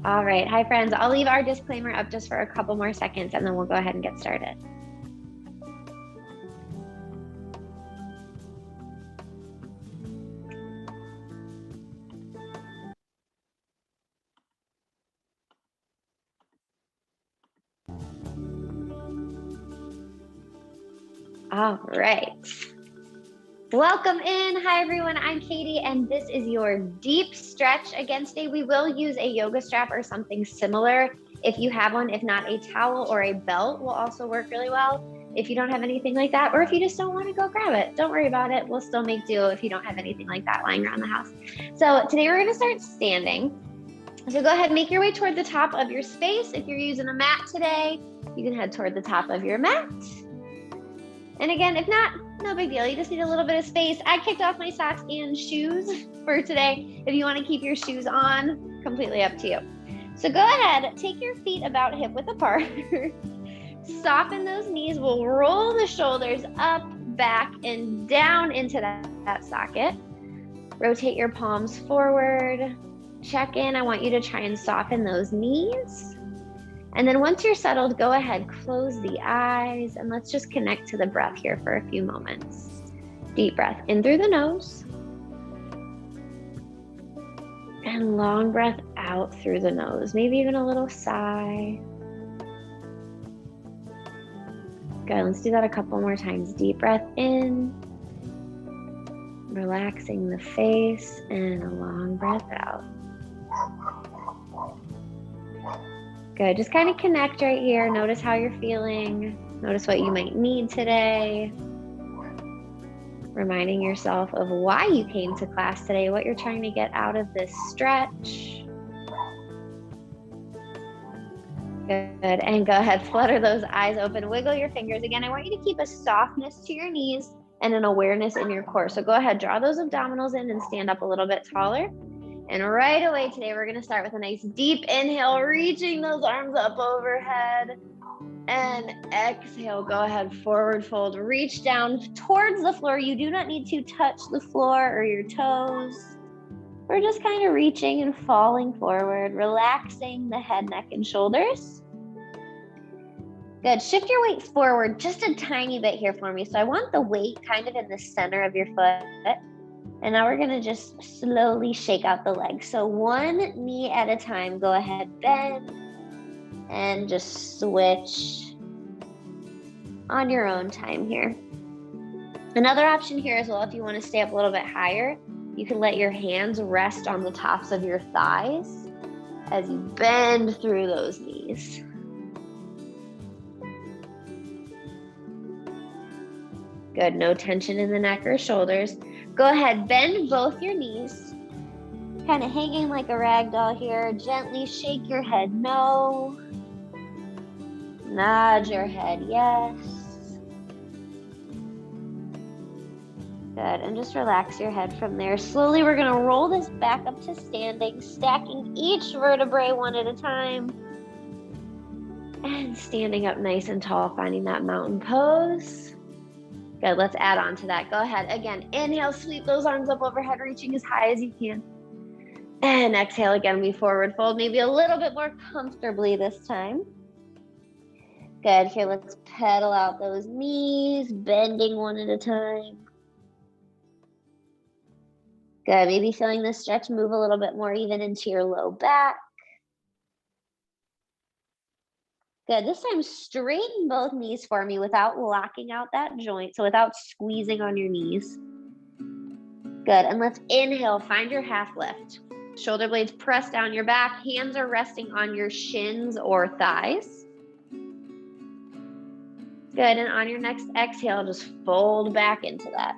All right. Hi, friends. I'll leave our disclaimer up just for a couple more seconds and then we'll go ahead and get started. All right. Welcome in. Hi, everyone. I'm Katie, and this is your deep stretch. Again, today we will use a yoga strap or something similar. If you have one, if not, a towel or a belt will also work really well. If you don't have anything like that, or if you just don't want to go grab it, don't worry about it. We'll still make do if you don't have anything like that lying around the house. So today we're going to start standing. So go ahead and make your way toward the top of your space. If you're using a mat today, you can head toward the top of your mat. And again, if not, no big deal. You just need a little bit of space. I kicked off my socks and shoes for today. If you want to keep your shoes on, completely up to you. So go ahead, take your feet about hip width apart. Soften those knees. We'll roll the shoulders up, back, and down into that socket. Rotate your palms forward. Check in. I want you to try and soften those knees. And then once you're settled, go ahead, close the eyes, and let's just connect to the breath here for a few moments. Deep breath in through the nose. And long breath out through the nose, maybe even a little sigh. Good, let's do that a couple more times. Deep breath in, relaxing the face, and a long breath out. Good, just kind of connect right here. Notice how you're feeling. Notice what you might need today. Reminding yourself of why you came to class today, what you're trying to get out of this stretch. Good, and go ahead, flutter those eyes open, wiggle your fingers. Again, I want you to keep a softness to your knees and an awareness in your core. So go ahead, draw those abdominals in and stand up a little bit taller. And right away today, we're gonna start with a nice deep inhale, reaching those arms up overhead. And exhale, go ahead, forward fold, reach down towards the floor. You do not need to touch the floor or your toes. We're just kind of reaching and falling forward, relaxing the head, neck, and shoulders. Good, shift your weight forward just a tiny bit here for me. So I want the weight kind of in the center of your foot. And now we're gonna just slowly shake out the legs. So one knee at a time, go ahead, bend, and just switch on your own time here. Another option here as well, if you wanna stay up a little bit higher, you can let your hands rest on the tops of your thighs as you bend through those knees. Good, no tension in the neck or shoulders. Go ahead, bend both your knees, kind of hanging like a rag doll here. Gently shake your head no. Nod your head yes. Good, and just relax your head from there. Slowly, we're gonna roll this back up to standing, stacking each vertebrae one at a time. And standing up nice and tall, finding that mountain pose. Good, let's add on to that. Go ahead, again, inhale, sweep those arms up overhead, reaching as high as you can. And exhale again, we forward fold, maybe a little bit more comfortably this time. Good, here, let's pedal out those knees, bending one at a time. Good, maybe feeling this stretch move a little bit more even into your low back. Good, this time straighten both knees for me without locking out that joint, so without squeezing on your knees. Good, and let's inhale, find your half lift. Shoulder blades press down your back, hands are resting on your shins or thighs. Good, and on your next exhale, just fold back into that.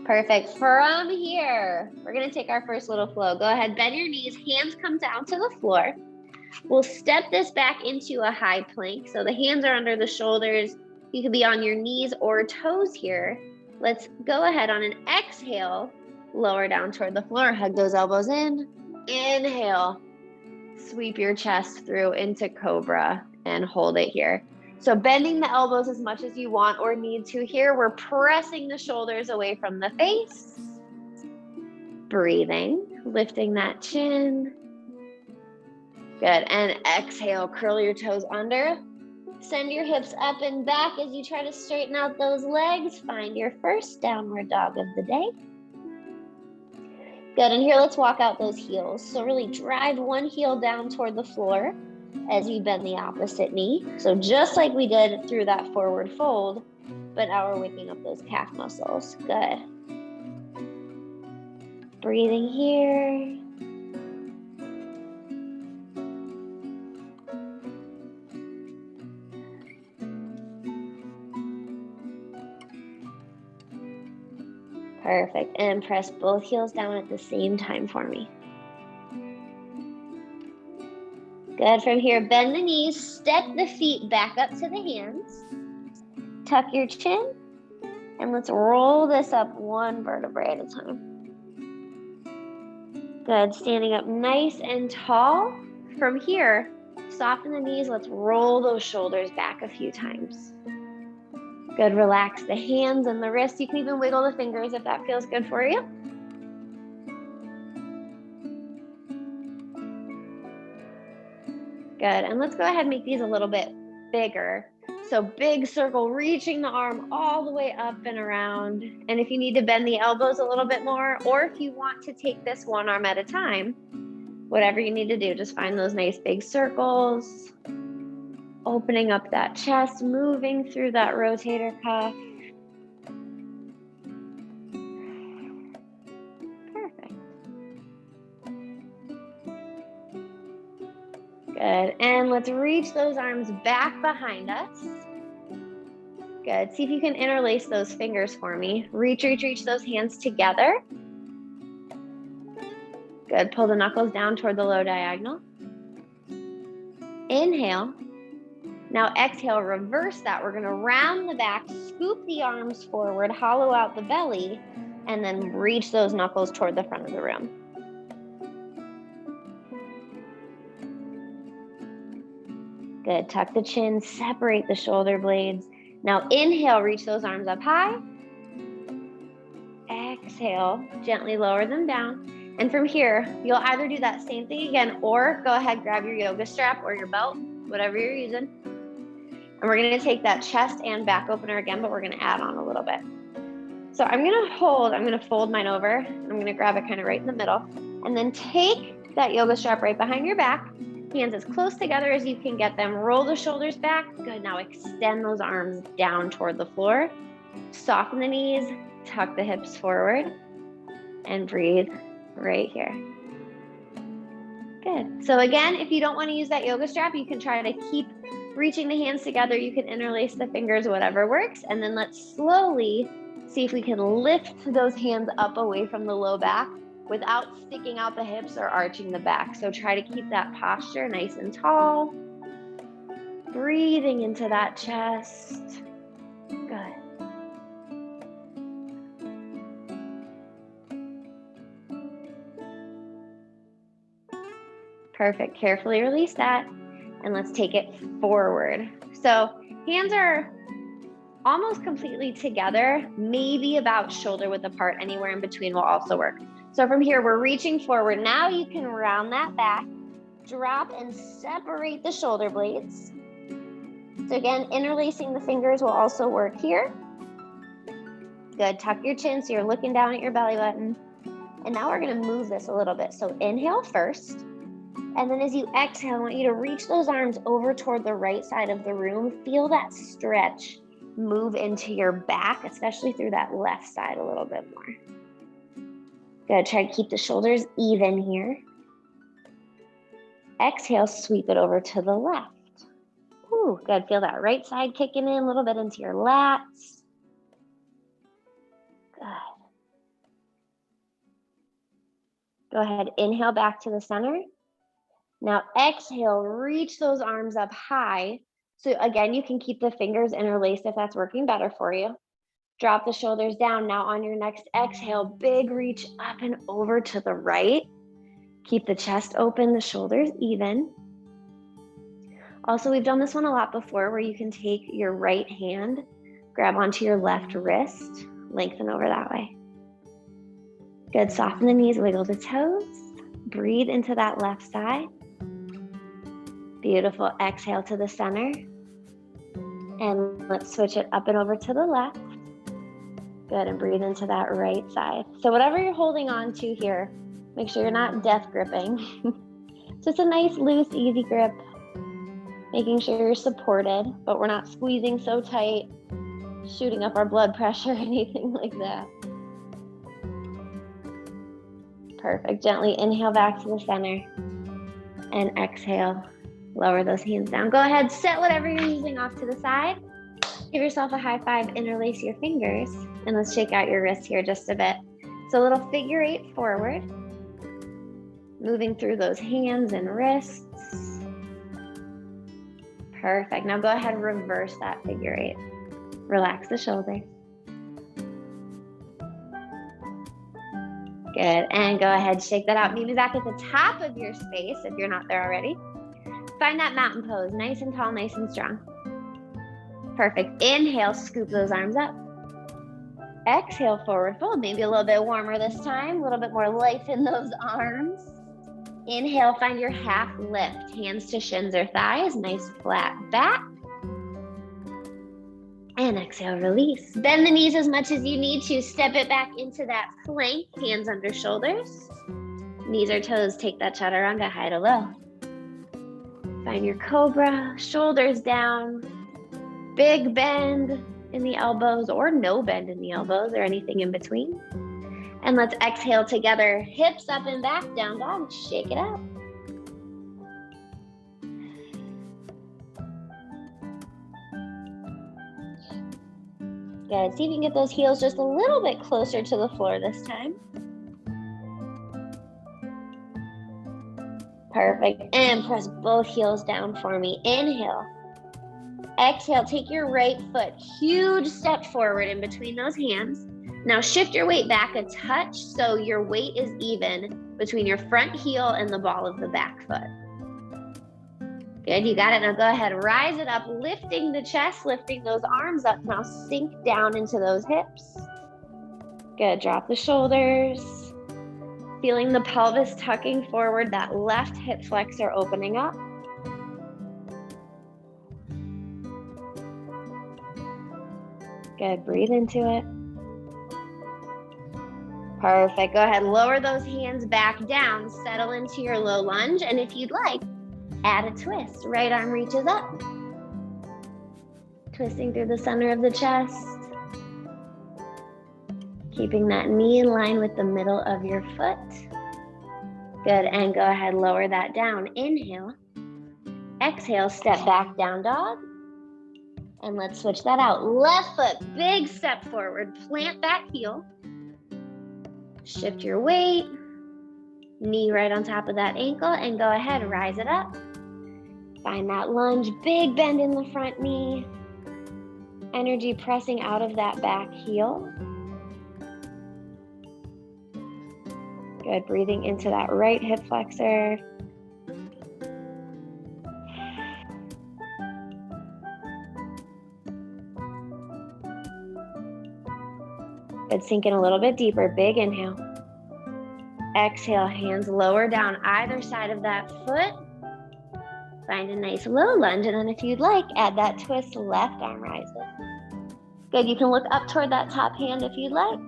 Perfect, from here, we're gonna take our first little flow. Go ahead, bend your knees, hands come down to the floor. We'll step this back into a high plank. So the hands are under the shoulders. You could be on your knees or toes here. Let's go ahead on an exhale, lower down toward the floor, hug those elbows in. Inhale, sweep your chest through into cobra and hold it here. So bending the elbows as much as you want or need to here. We're pressing the shoulders away from the face. Breathing. Lifting that chin. Good, and exhale, curl your toes under. Send your hips up and back as you try to straighten out those legs. Find your first downward dog of the day. Good, and here let's walk out those heels. So really drive one heel down toward the floor as you bend the opposite knee. So just like we did through that forward fold, but now we're waking up those calf muscles. Good. Breathing here. Perfect, and press both heels down at the same time for me. Good, from here, bend the knees, step the feet back up to the hands. Tuck your chin, and let's roll this up one vertebrae at a time. Good, standing up nice and tall. From here, soften the knees, let's roll those shoulders back a few times. Good, relax the hands and the wrists. You can even wiggle the fingers if that feels good for you. Good, and let's go ahead and make these a little bit bigger. So big circle, reaching the arm all the way up and around. And if you need to bend the elbows a little bit more, or if you want to take this one arm at a time, whatever you need to do, just find those nice big circles. Opening up that chest, moving through that rotator cuff. Perfect. Good, and let's reach those arms back behind us. Good, see if you can interlace those fingers for me. Reach those hands together. Good, pull the knuckles down toward the low diagonal. Inhale. Now exhale, reverse that. We're gonna round the back, scoop the arms forward, hollow out the belly, and then reach those knuckles toward the front of the room. Good, tuck the chin, separate the shoulder blades. Now inhale, reach those arms up high. Exhale, gently lower them down. And from here, you'll either do that same thing again, or go ahead, grab your yoga strap or your belt, whatever you're using. And we're gonna take that chest and back opener again, but we're gonna add on a little bit. So I'm gonna fold mine over, and I'm gonna grab it kind of right in the middle, and then take that yoga strap right behind your back, hands as close together as you can get them, roll the shoulders back. Good, now extend those arms down toward the floor, soften the knees, tuck the hips forward, and breathe right here. Good, so again, if you don't wanna use that yoga strap, you can try to keep reaching the hands together. You can interlace the fingers, whatever works. And then let's slowly see if we can lift those hands up away from the low back without sticking out the hips or arching the back. So try to keep that posture nice and tall. Breathing into that chest. Good. Perfect. Carefully release that. And let's take it forward. So hands are almost completely together, maybe about shoulder width apart. Anywhere in between will also work. So from here, we're reaching forward. Now you can round that back, drop and separate the shoulder blades. So again, interlacing the fingers will also work here. Good, tuck your chin so you're looking down at your belly button. And now we're gonna move this a little bit. So inhale first. And then as you exhale, I want you to reach those arms over toward the right side of the room. Feel that stretch move into your back, especially through that left side a little bit more. Good, try to keep the shoulders even here. Exhale, sweep it over to the left. Ooh, good, feel that right side kicking in a little bit into your lats. Good. Go ahead, inhale back to the center. Now exhale, reach those arms up high. So again, you can keep the fingers interlaced if that's working better for you. Drop the shoulders down. Now on your next exhale, big reach up and over to the right. Keep the chest open, the shoulders even. Also, we've done this one a lot before where you can take your right hand, grab onto your left wrist, lengthen over that way. Good, soften the knees, wiggle the toes. Breathe into that left side. Beautiful, exhale to the center. And let's switch it up and over to the left. Good, and breathe into that right side. So whatever you're holding on to here, make sure you're not death gripping. Just a nice, loose, easy grip. Making sure you're supported, but we're not squeezing so tight, shooting up our blood pressure, anything like that. Perfect. Gently inhale back to the center and exhale. Lower those hands down. Go ahead, set whatever you're using off to the side. Give yourself a high five, interlace your fingers, and let's shake out your wrists here just a bit. So a little figure 8 forward, moving through those hands and wrists. Perfect. Now go ahead and reverse that figure 8. Relax the shoulders. Good, and go ahead, shake that out. Meet me back at the top of your space if you're not there already. Find that mountain pose, nice and tall, nice and strong. Perfect. Inhale, scoop those arms up. Exhale, forward fold. Maybe a little bit warmer this time, a little bit more life in those arms. Inhale, find your half lift, hands to shins or thighs, nice flat back. And exhale, release. Bend the knees as much as you need to. Step it back into that plank, hands under shoulders. Knees or toes, take that chaturanga, high to low. Find your cobra, shoulders down. Big bend in the elbows or no bend in the elbows or anything in between. And let's exhale together. Hips up and back, down dog, shake it out. Good, see if you can get those heels just a little bit closer to the floor this time. Perfect, and press both heels down for me. Inhale. Exhale, take your right foot, huge step forward in between those hands. Now shift your weight back a touch so your weight is even between your front heel and the ball of the back foot. Good, you got it. Now go ahead, rise it up, lifting the chest, lifting those arms up. Now sink down into those hips. Good, drop the shoulders. Feeling the pelvis tucking forward, that left hip flexor opening up. Good, breathe into it. Perfect, go ahead, lower those hands back down, settle into your low lunge, and if you'd like, add a twist. Right arm reaches up. Twisting through the center of the chest. Keeping that knee in line with the middle of your foot. Good, and go ahead, lower that down. Inhale. Exhale, step back, down dog. And let's switch that out. Left foot, big step forward. Plant that heel. Shift your weight. Knee right on top of that ankle, and go ahead, rise it up. Find that lunge, big bend in the front knee. Energy pressing out of that back heel. Good, breathing into that right hip flexor. Good, sink in a little bit deeper, big inhale. Exhale, hands lower down either side of that foot. Find a nice low lunge, and then if you'd like, add that twist, left arm rises. Good, you can look up toward that top hand if you'd like.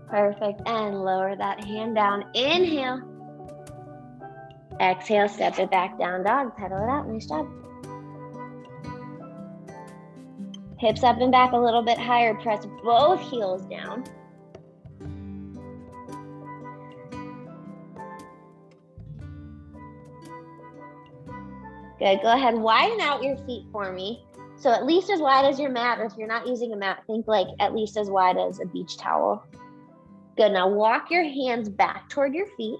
Perfect, and lower that hand down. Inhale. Exhale, step it back, down dog, pedal it out, nice job. Hips up and back a little bit higher, press both heels down. Good, go ahead, widen out your feet for me. So at least as wide as your mat, or if you're not using a mat, think like at least as wide as a beach towel. Good, now walk your hands back toward your feet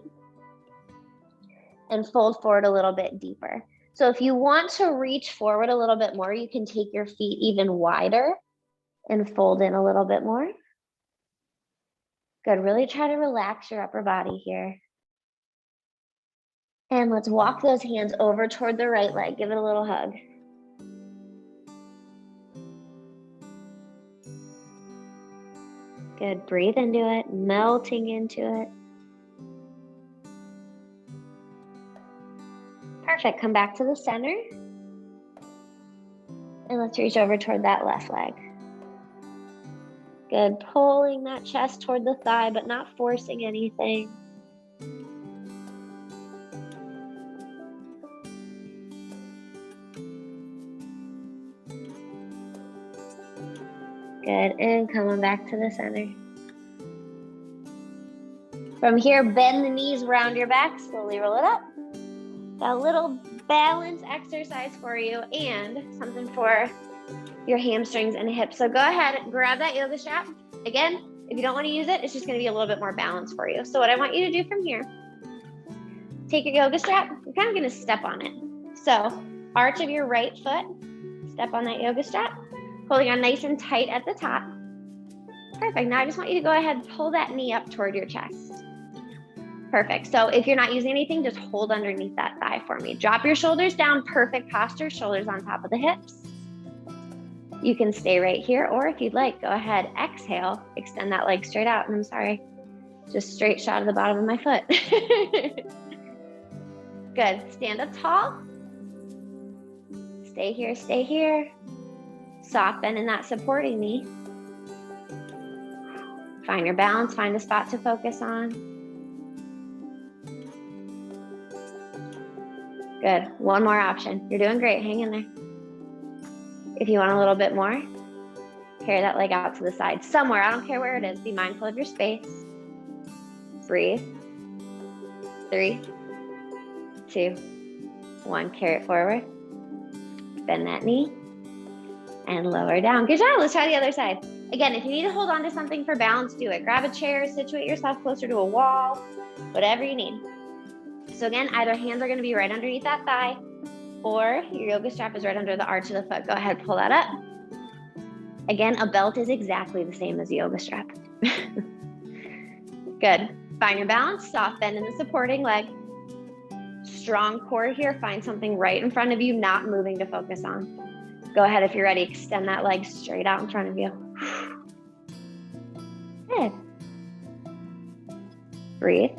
and fold forward a little bit deeper. So if you want to reach forward a little bit more, you can take your feet even wider and fold in a little bit more. Good, really try to relax your upper body here. And let's walk those hands over toward the right leg. Give it a little hug. Good, breathe into it, melting into it. Perfect, come back to the center. And let's reach over toward that left leg. Good, pulling that chest toward the thigh, but not forcing anything. Good, and coming back to the center. From here, bend the knees around your back, slowly roll it up. Got a little balance exercise for you and something for your hamstrings and hips. So go ahead and grab that yoga strap. Again, if you don't want to use it, it's just going to be a little bit more balance for you. So what I want you to do from here, take your yoga strap, you're kind of going to step on it. So arch of your right foot, step on that yoga strap, holding on nice and tight at the top. Perfect. Now I just want you to go ahead and pull that knee up toward your chest. Perfect. So if you're not using anything, just hold underneath that thigh for me. Drop your shoulders down, perfect posture, shoulders on top of the hips. You can stay right here, or if you'd like, go ahead, exhale, extend that leg straight out. And I'm sorry, just straight shot of the bottom of my foot. Good, stand up tall. Stay here, stay here. Soft bend in that supporting knee. Find your balance, find a spot to focus on. Good, one more option. You're doing great, hang in there. If you want a little bit more, carry that leg out to the side. Somewhere, I don't care where it is, be mindful of your space. Breathe. 3, 2, 1, carry it forward. Bend that knee and lower down. Good job, let's try the other side. Again, if you need to hold on to something for balance, do it. Grab a chair, situate yourself closer to a wall, whatever you need. So again, either hands are gonna be right underneath that thigh, or your yoga strap is right under the arch of the foot. Go ahead, pull that up. Again, a belt is exactly the same as a yoga strap. Good, find your balance, soft bend in the supporting leg. Strong core here, find something right in front of you, not moving to focus on. Go ahead, if you're ready, extend that leg straight out in front of you. Good. Breathe.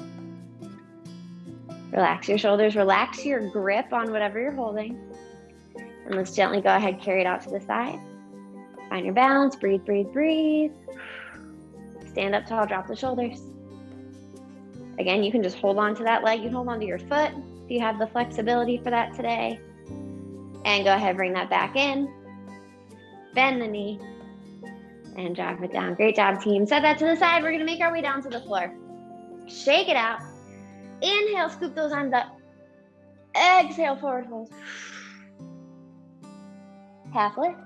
Relax your shoulders, relax your grip on whatever you're holding. And let's gently go ahead, carry it out to the side. Find your balance, breathe, breathe, breathe. Stand up tall, drop the shoulders. Again, you can just hold on to that leg. You can hold on to your foot if you have the flexibility for that today. And go ahead, bring that back in. Bend the knee and drop it down. Great job, team. Set that to the side. We're gonna make our way down to the floor. Shake it out. Inhale, scoop those arms up. Exhale, forward fold. Half lift.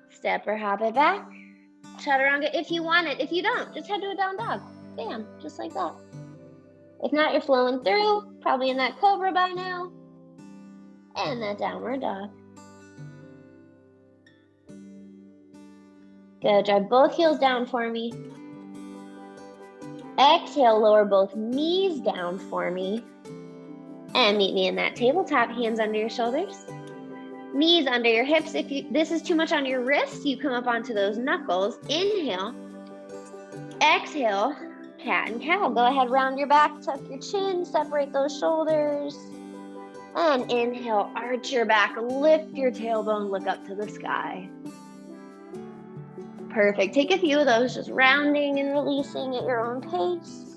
Step or hop it back. Chaturanga if you want it. If you don't, just head to a down dog. Bam, just like that. If not, you're flowing through, probably in that cobra by now. And that downward dog. Good, drive both heels down for me. Exhale, lower both knees down for me. And meet me in that tabletop, hands under your shoulders. Knees under your hips. If this is too much on your wrists, you come up onto those knuckles. Inhale. Exhale, cat and cow. Go ahead, round your back, tuck your chin, separate those shoulders. And inhale, arch your back, lift your tailbone, look up to the sky. Perfect. Take a few of those, just rounding and releasing at your own pace.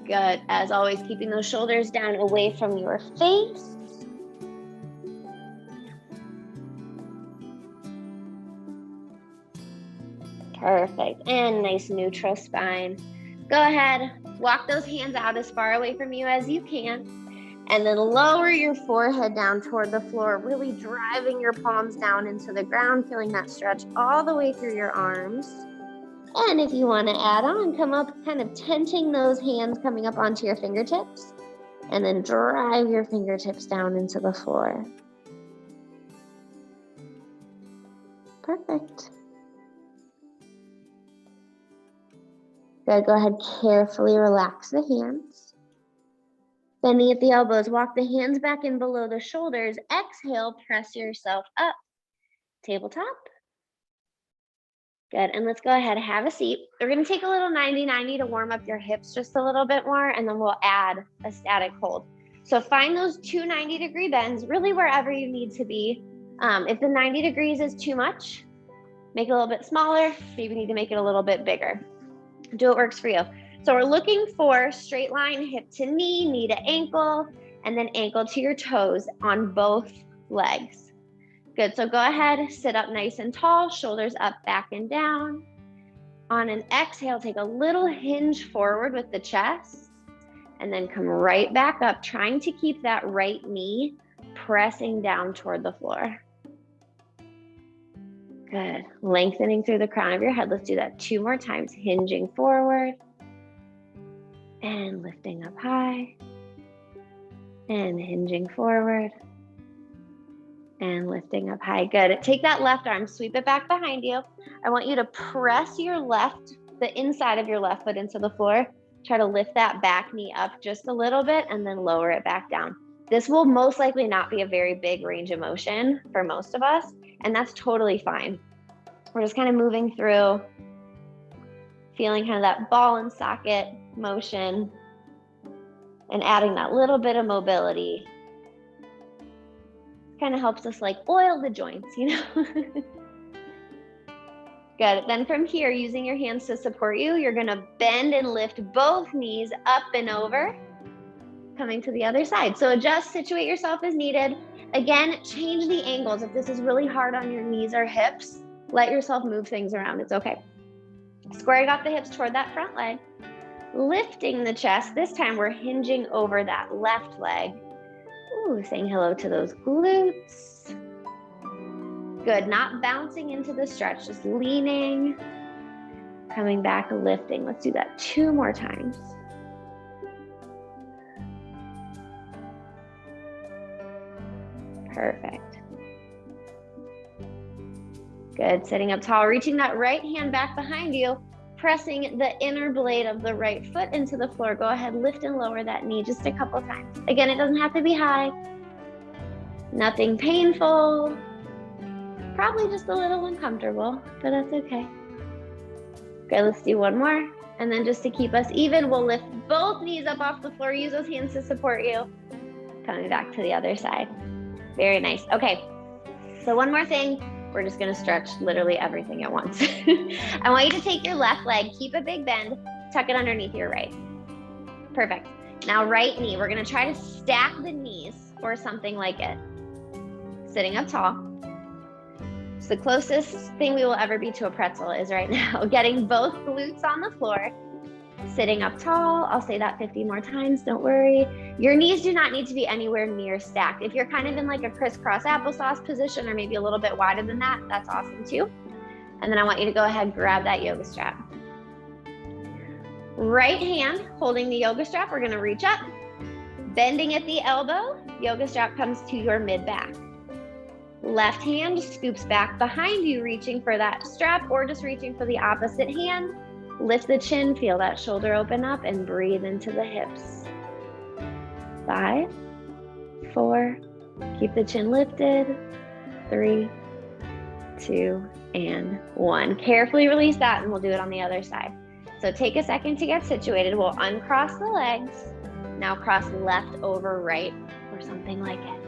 Good. As always, keeping those shoulders down away from your face. Perfect. And nice neutral spine. Go ahead, walk those hands out as far away from you as you can. And then lower your forehead down toward the floor, really driving your palms down into the ground, feeling that stretch all the way through your arms. And if you want to add on, come up, kind of tenting those hands coming up onto your fingertips. And then drive your fingertips down into the floor. Perfect. Good, go ahead, carefully relax the hands. Bending at the elbows, walk the hands back in below the shoulders. Exhale, press yourself up. Tabletop. Good, and let's go ahead, have a seat. We're gonna take a little 90-90 to warm up your hips just a little bit more, and then we'll add a static hold. So find those two 90-degree bends, really wherever you need to be. If the 90 degrees is too much, make it a little bit smaller. Maybe need to make it a little bit bigger. Do what works for you. So we're looking for straight line, hip to knee to ankle, and then ankle to your toes on both legs. Good, so go ahead, sit up nice and tall, shoulders up, back and down. On an exhale, take a little hinge forward with the chest, and then come right back up, trying to keep that right knee pressing down toward the floor. Good, lengthening through the crown of your head. Let's do that 2 more times, hinging forward, and lifting up high, and hinging forward, and lifting up high. Good. Take that left arm, sweep it back behind you. I want you to press your left, the inside of your left foot into the floor. Try to lift that back knee up just a little bit and then lower it back down. This will most likely not be a very big range of motion for most of us, and that's totally fine. We're just kind of moving through, feeling kind of that ball and socket motion and adding that little bit of mobility. Kind of helps us like oil the joints, you know? Good. Then from here, using your hands to support you, you're gonna bend and lift both knees up and over, coming to the other side. So adjust, situate yourself as needed. Again, change the angles. If this is really hard on your knees or hips, let yourself move things around, it's okay. Squaring off the hips toward that front leg. Lifting the chest, this time we're hinging over that left leg. Ooh, saying hello to those glutes. Good, not bouncing into the stretch, just leaning, coming back, lifting. Let's do that 2 more times. Perfect. Good, sitting up tall, reaching that right hand back behind you, pressing the inner blade of the right foot into the floor. Go ahead, lift and lower that knee just a couple times. Again, it doesn't have to be high. Nothing painful. Probably just a little uncomfortable, but that's okay. Okay, let's do 1 more. And then just to keep us even, we'll lift both knees up off the floor. Use those hands to support you. Coming back to the other side. Very nice. Okay, so 1 more thing. We're just gonna stretch literally everything at once. I want you to take your left leg, keep a big bend, tuck it underneath your right. Perfect. Now right knee, we're gonna try to stack the knees or something like it. Sitting up tall. It's the closest thing we will ever be to a pretzel is right now. Getting both glutes on the floor. Sitting up tall. I'll say that 50 more times, don't worry. Your knees do not need to be anywhere near stacked. If you're kind of in like a crisscross applesauce position or maybe a little bit wider than that, that's awesome too. And then I want you to go ahead and grab that yoga strap. Right hand holding the yoga strap, we're gonna reach up. Bending at the elbow, yoga strap comes to your mid-back. Left hand scoops back behind you, reaching for that strap or just reaching for the opposite hand. Lift the chin, feel that shoulder open up and breathe into the hips. 5, 4, keep the chin lifted. 3, 2, and 1. Carefully release that and we'll do it on the other side. So take a second to get situated. We'll uncross the legs. Now cross left over right or something like it.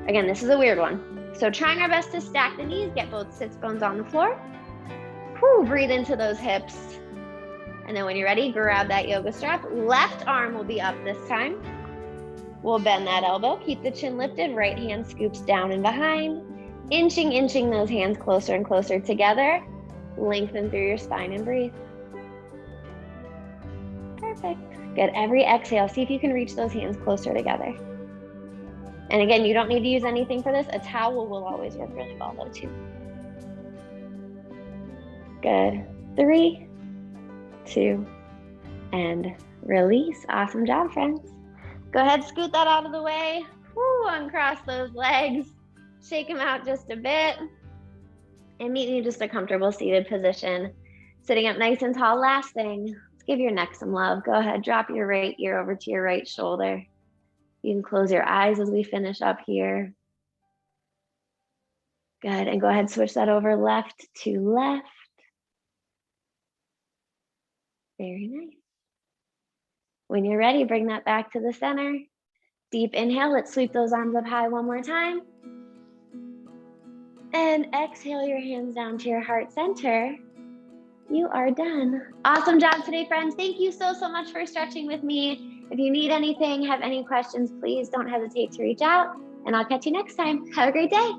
Again, this is a weird one. So trying our best to stack the knees, get both sits bones on the floor. Whew, breathe into those hips. And then when you're ready, grab that yoga strap. Left arm will be up this time. We'll bend that elbow, keep the chin lifted, right hand scoops down and behind. Inching those hands closer and closer together. Lengthen through your spine and breathe. Perfect. Good, every exhale, see if you can reach those hands closer together. And again, you don't need to use anything for this. A towel will always work really well though too. Good, 3, 2, and release. Awesome job, friends. Go ahead, scoot that out of the way. Woo, uncross those legs. Shake them out just a bit. And meet you in just a comfortable seated position. Sitting up nice and tall. Last thing, let's give your neck some love. Go ahead, drop your right ear over to your right shoulder. You can close your eyes as we finish up here. Good, and go ahead, switch that over left to left. Very nice. When you're ready, bring that back to the center. Deep inhale, let's sweep those arms up high one more time. And exhale your hands down to your heart center. You are done. Awesome job today, friends. Thank you so much for stretching with me. If you need anything, have any questions, please don't hesitate to reach out, and I'll catch you next time. Have a great day.